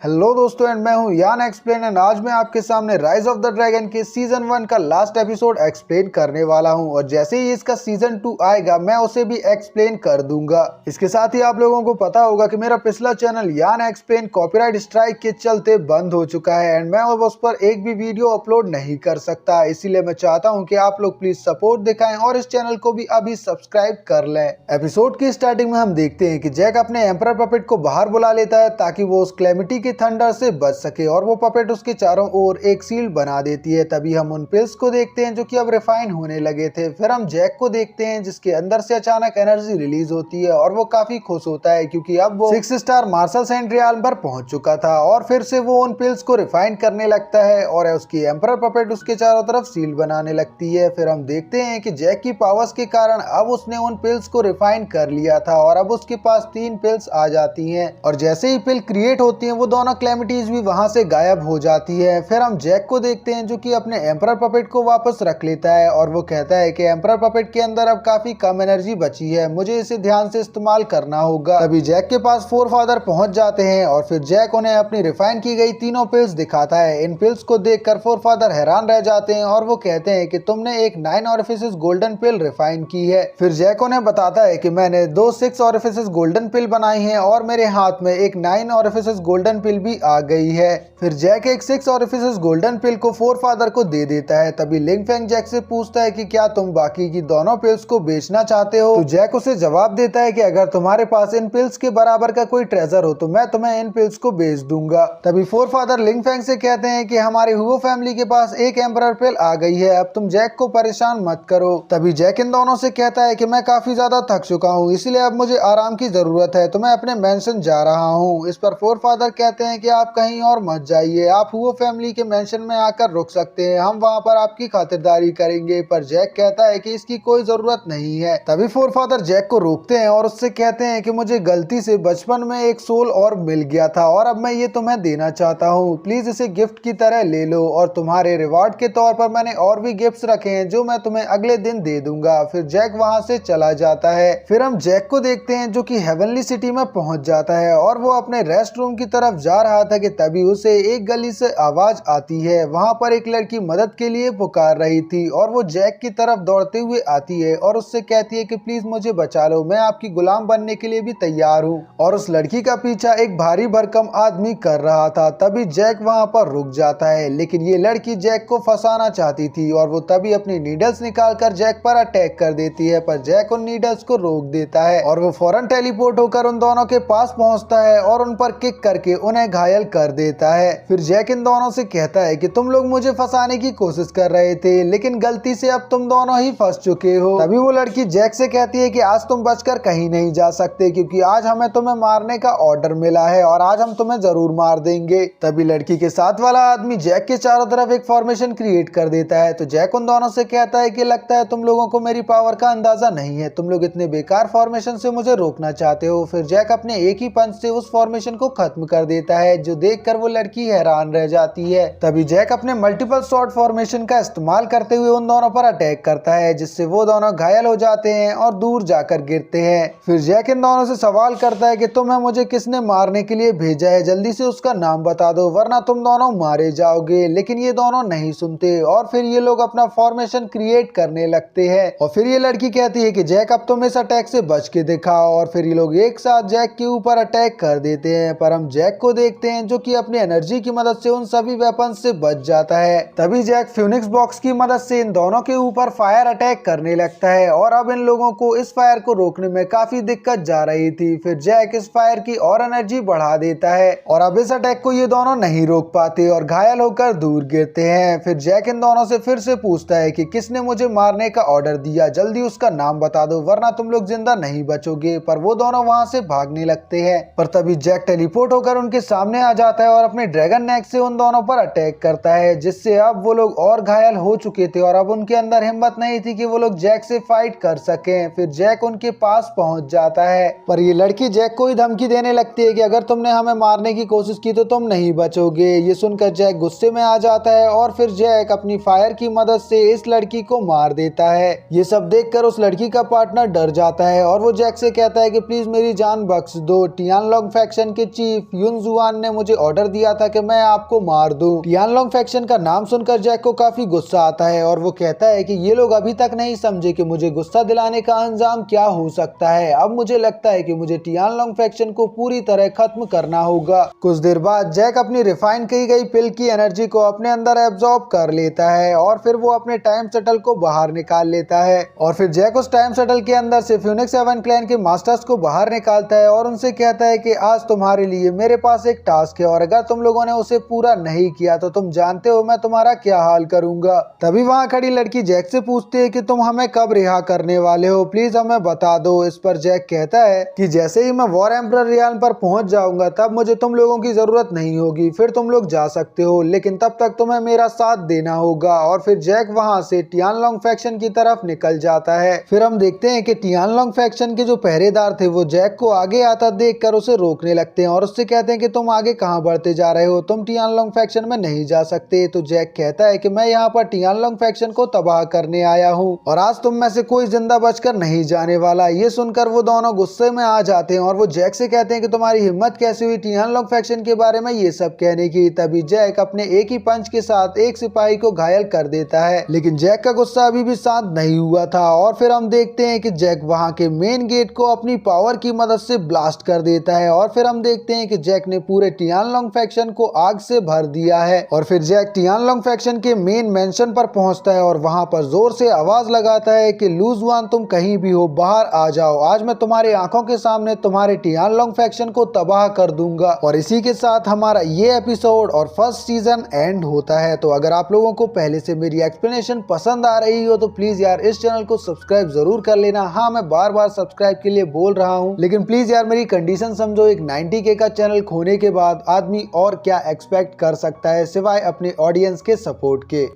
Hello दोस्तों and मैं हूं यान एक्सप्लेन एंड आज मैं आपके सामने राइज ऑफ द ड्रैगन के सीजन 1 का लास्ट एपिसोड एक्सप्लेन करने वाला हूं और जैसे ही इसका सीजन 2 आएगा मैं उसे भी एक्सप्लेन कर दूंगा। इसके साथ ही आप लोगों को पता होगा कि मेरा पिछला चैनल यान एक्सप्लेन कॉपीराइट स्ट्राइक के चलते बंद हो चुका है एंड मैं अब उस पर एक भी वीडियो अपलोड नहीं कर सकता, इसीलिए मैं चाहता हूँ कि आप लोग प्लीज सपोर्ट दिखाएं और इस चैनल को भी अभी सब्सक्राइब कर लें। एपिसोड की स्टार्टिंग में हम देखते हैं कि जैक अपने एम्परर पपेट को बाहर बुला लेता है ताकि वो उस क्लेमिटी थंडर से बच सके और वो पपेट उसके चारों ओर एक सील्ड बना देती है। तभी हम उन पिल्स को देखते हैं जो कि अब रिफाइन होने लगे थे। फिर हम जैक को देखते हैं जिसके अंदर से अचानक एनर्जी रिलीज होती है और वो काफी खुश होता है क्योंकि अब वो 6 स्टार मार्शल सेंट रियाल पर पहुंच चुका था और फिर से वो उन पिल्स को रिफाइन करने लगता है और उसकी एम्परर पपेट उसके चारों तरफ सील्ड बनाने लगती है। फिर हम देखते हैं कि जैक की पावर्स के कारण अब उसने उन पिल्स को रिफाइन कर लिया था और अब उसके पास 3 पिल्स आ जाती हैं और जैसे ही पिल क्रिएट होती हैं वो दोनों क्लेमिटीज भी वहां से गायब हो जाती है। फिर हम जैक को देखते हैं जो कि अपने एम्परर पपेट को वापस रख लेता है और वो कहता है कि एम्परर पपेट के अंदर अब काफी कम एनर्जी बची है, मुझे इसे ध्यान से इस्तेमाल करना होगा। तभी जैक के पास फोर फादर पहुंच जाते हैं और फिर जैक उन्हें अपनी रिफाइन की गई तीनों पिल्स दिखाता है। इन पिल्स को देखकर फोर फादर हैरान रह जाते हैं और वो कहते हैं कि तुमने एक 9 ऑरिफिसेस गोल्डन पिल रिफाइन की है। फिर जैक उन्हें बताता है कि मैंने 2 6 ऑरिफिसेस गोल्डन पिल बनाई हैं और मेरे हाथ में एक 9 ऑरिफिसेस गोल्डन पिल भी आ गई है। फिर जैक एक 6 ऑरिफिसेस गोल्डन पिल को फोर फादर को दे देता है। तभी लिंग फेंग जैक से पूछता है कि क्या तुम बाकी की दोनों पिल्स को बेचना चाहते हो। तो जैक उसे जवाब देता है कि अगर तुम्हारे पास इन पिल्स के बराबर का कोई ट्रेजर हो तो मैं तुम्हें इन पिल्स को बेच दूंगा। तभी फोर फादर लिंग फेंग से कहते हैं कि हमारे हुओ फैमिली के पास एक एम्परर पिल आ गई है, अब तुम जैक को परेशान मत करो। तभी जैक इन दोनों से कहता है कि मैं काफी ज्यादा थक चुका हूँ, इसलिए अब मुझे आराम की जरूरत है, तो मैं अपने मेंशन जा रहा हूँ। इस पर फोर फादर कहते हैं कि आप कहीं और मत जाइए, आप हुओ फैमिली के मेंशन में आकर रुक सकते हैं, हम वहाँ पर आपकी खातिरदारी करेंगे। पर जैक कहता है कि इसकी कोई जरूरत नहीं है। तभी फोर फादर जैक को रोकते हैं और उससे कहते हैं कि मुझे गलती से बचपन में एक सोल और मिल गया था और अब मैं ये तुम्हें देना चाहता हूँ, प्लीज इसे गिफ्ट की तरह ले लो और तुम्हारे रिवॉर्ड के तौर पर मैंने और भी गिफ्ट्स रखे हैं जो मैं तुम्हें अगले दिन दे दूंगा। फिर जैक वहाँ से चला जाता है। फिर हम जैक को देखते हैं जो कि हेवनली सिटी में पहुंच जाता है और वो अपने रेस्ट रूम की तरफ जा रहा था कि तभी उसे एक गली से आवाज आती है। वहाँ पर एक लड़की मदद के लिए पुकार रही थी और वो जैक की तरफ दौड़ते हुए आती है और उससे कहती है कि प्लीज मुझे बचा लो, मैं आपकी गुलाम बनने के लिए भी तैयार हूँ। और उस लड़की का पीछा एक भारी भरकम आदमी कर रहा था। तभी जैक वहाँ पर रुक जाता है, लेकिन ये लड़की जैक को फंसाना चाहती थी और वो तभी अपनी नीडल्स निकालकर जैक पर अटैक कर देती है, पर जैक उन नीडल्स को रोक देता है और वो फौरन टेलीपोर्ट होकर उन दोनों के पास पहुंचता है और उन पर किक करके उन्हें घायल कर देता है। फिर जैक इन दोनों से कहता है कि तुम लोग मुझे फंसाने की कोशिश कर रहे थे, लेकिन गलती से अब तुम दोनों ही फंस चुके हो। तभी वो लड़की जैक से कहती है कि आज तुम बचकर कहीं नहीं जा सकते क्योंकि आज हमें तुम्हें मारने का ऑर्डर मिला है और आज हम तुम्हें जरूर मार देंगे। तभी लड़की के साथ वाला आदमी जैक के चारों तरफ एक फॉर्मेशन क्रिएट कर देता है। तो जैक उन दोनों से कहता है कि लगता है तुम लोगों को मेरी पावर का अंदाजा नहीं है, तुम लोग इतने बेकार फॉर्मेशन से मुझे रोकना चाहते हो। फिर जैक अपने एक ही पंच से उस फॉर्मेशन को खत्म कर देता है, जो देखकर वो लड़की हैरान रह जाती है। तभी जैक अपने मल्टीपल शॉट फॉर्मेशन का इस्तेमाल करते हुए उन दोनों पर अटैक करता है, जिससे वो दोनों घायल हो जाते हैं और दूर जाकर गिरते हैं। फिर जैक इन दोनों से सवाल करता है कि तुम्हें मुझे किसने मारने के लिए भेजा है, जल्दी से उसका नाम बता दो वरना तुम दोनों मारे जाओगे। लेकिन ये दोनों नहीं सुनते और फिर ये लोग अपना फॉर्मेशन क्रिएट करने लगते हैं और फिर ये लड़की कहती है कि जैक अब तुम इस अटैक से बच के दिखाओ और फिर ये लोग एक साथ जैक के ऊपर अटैक कर देते हैं। पर हम जैक को देखते हैं जो कि अपनी एनर्जी की मदद से उन सभी वेपन से बच जाता है। तभी जैक फ्यूनिक्स बॉक्स की मदद से इन दोनों के ऊपर फायर अटैक करने लगता है और अब इन लोगों को इस फायर को रोकने में काफी दिक्कत जा रही थी। फिर जैक इस फायर की और एनर्जी बढ़ा देता है और अब इस अटैक को ये दोनों नहीं रोक पाते और घायल होकर दूर गिरते हैं। फिर जैक इन दोनों से फिर से पूछता है कि किसने मुझे मारने का ऑर्डर दिया, जल्दी उसका नाम बता दो वरना तुम लोग जिंदा नहीं बचोगे। पर वो दोनों वहां से भागने लगते हैं, पर तभी जैक टेलीपोर्ट होकर उनके उनके सामने आ जाता है और अपने ड्रैगन नेक से उन दोनों पर अटैक करता है, जिससे अब वो लोग और घायल हो चुके थे और अब उनके अंदर हिम्मत नहीं थी कि वो लोग जैक से फाइट कर सकें। फिर जैक उनके पास पहुंच जाता है, पर ये लड़की जैक को ही धमकी देने लगती है कि अगर तुमने हमें मारने की कोशिश की तो तुम नहीं बचोगे। ये सुनकर जैक गुस्से में आ जाता है और फिर जैक अपनी फायर की मदद से इस लड़की को मार देता है। ये सब देखकर उस लड़की का पार्टनर डर जाता है और वो जैक से कहता है कि प्लीज मेरी जान बख्श दो। टियानलोंग फैक्शन के चीफ युन जुआन ने मुझे ऑर्डर दिया था कि मैं आपको मार दूं। टियानलोंग फैक्शन का नाम सुनकर जैक को काफी गुस्सा आता है और वो कहता है कि ये लोग अभी तक नहीं समझे कि मुझे गुस्सा दिलाने का अंजाम क्या हो सकता है। अब मुझे लगता है कि मुझे टियानलोंग फैक्शन को पूरी तरह खत्म करना होगा। कुछ देर बाद जैक अपनी रिफाइन की गई पिल की एनर्जी को अपने अंदर एब्जॉर्ब कर लेता है और फिर वो अपने टाइम शटल को बाहर निकाल लेता है और फिर जैक उस टाइम शटल के अंदर से फ्यूनिक्स 7 क्लैन के मास्टर्स को बाहर निकालता है और उनसे कहता है कि आज तुम्हारे लिए मेरे पास एक टास्क है और अगर तुम लोगों ने उसे पूरा नहीं किया तो तुम जानते हो मैं तुम्हारा क्या हाल करूंगा। तभी वहाँ खड़ी लड़की जैक से पूछती है कि तुम हमें कब रिहा करने वाले हो, प्लीज हमें बता दो। इस पर जैक कहता है कि जैसे ही मैं वॉर एम्परर रियान पर पहुंच जाऊंगा तब मुझे तुम लोगों की जरूरत नहीं होगी, फिर तुम लोग जा सकते हो, लेकिन तब तक तुम्हें मेरा साथ देना होगा। और फिर जैक वहाँ से टियानलोंग फैक्शन की तरफ निकल जाता है। फिर हम देखते हैं कि टियानलोंग फैक्शन के जो पहरेदार थे वो जैक को आगे आता देखकर उसे रोकने लगते हैं और उससे कहते हैं कि तुम आगे कहां बढ़ते जा रहे हो, तुम टियानलोंग फैक्शन में नहीं जा सकते। तो जैक कहता है कि मैं यहाँ पर टियानलोंग फैक्शन को तबाह करने आया हूँ और आज तुम में से कोई जिंदा बचकर नहीं जाने वाला। ये सुनकर वो दोनों गुस्से में आ जाते हैं और वो जैक से कहते हैं कि तुम्हारी हिम्मत कैसे हुई टियानलोंग फैक्शन के बारे में ये सब कहने की। तभी जैक अपने एक ही पंच के साथ एक सिपाही को घायल कर देता है, लेकिन जैक का गुस्सा अभी भी शांत नहीं हुआ था और फिर हम देखते हैं कि जैक वहाँ के मेन गेट को अपनी पावर की मदद से ब्लास्ट कर देता है और फिर हम देखते हैं कि जैक ने पूरे टियानलोंग फैक्शन को आग से भर दिया है। और फिर जैक टियानलोंग फैक्शन के मेन मेंशन पर पहुंचता है और वहां पर जोर से आवाज लगाता है कि लू जुआन तुम कहीं भी हो बाहर आ जाओ, आज मैं तुम्हारी आंखों के सामने तुम्हारे टियानलोंग फैक्शन को तबाह कर दूंगा। और इसी के साथ हमारा ये एपिसोड और फर्स्ट सीजन एंड होता है। तो अगर आप लोगों को पहले से मेरी एक्सप्लेनेशन पसंद आ रही हो तो प्लीज यार इस चैनल को सब्सक्राइब जरूर कर लेना। हाँ मैं बार बार सब्सक्राइब के लिए बोल रहा हूँ, लेकिन प्लीज यार मेरी कंडीशन समझो, एक 90K का चैनल खोने के बाद आदमी और क्या एक्सपेक्ट कर सकता है सिवाय अपने ऑडियंस के सपोर्ट के।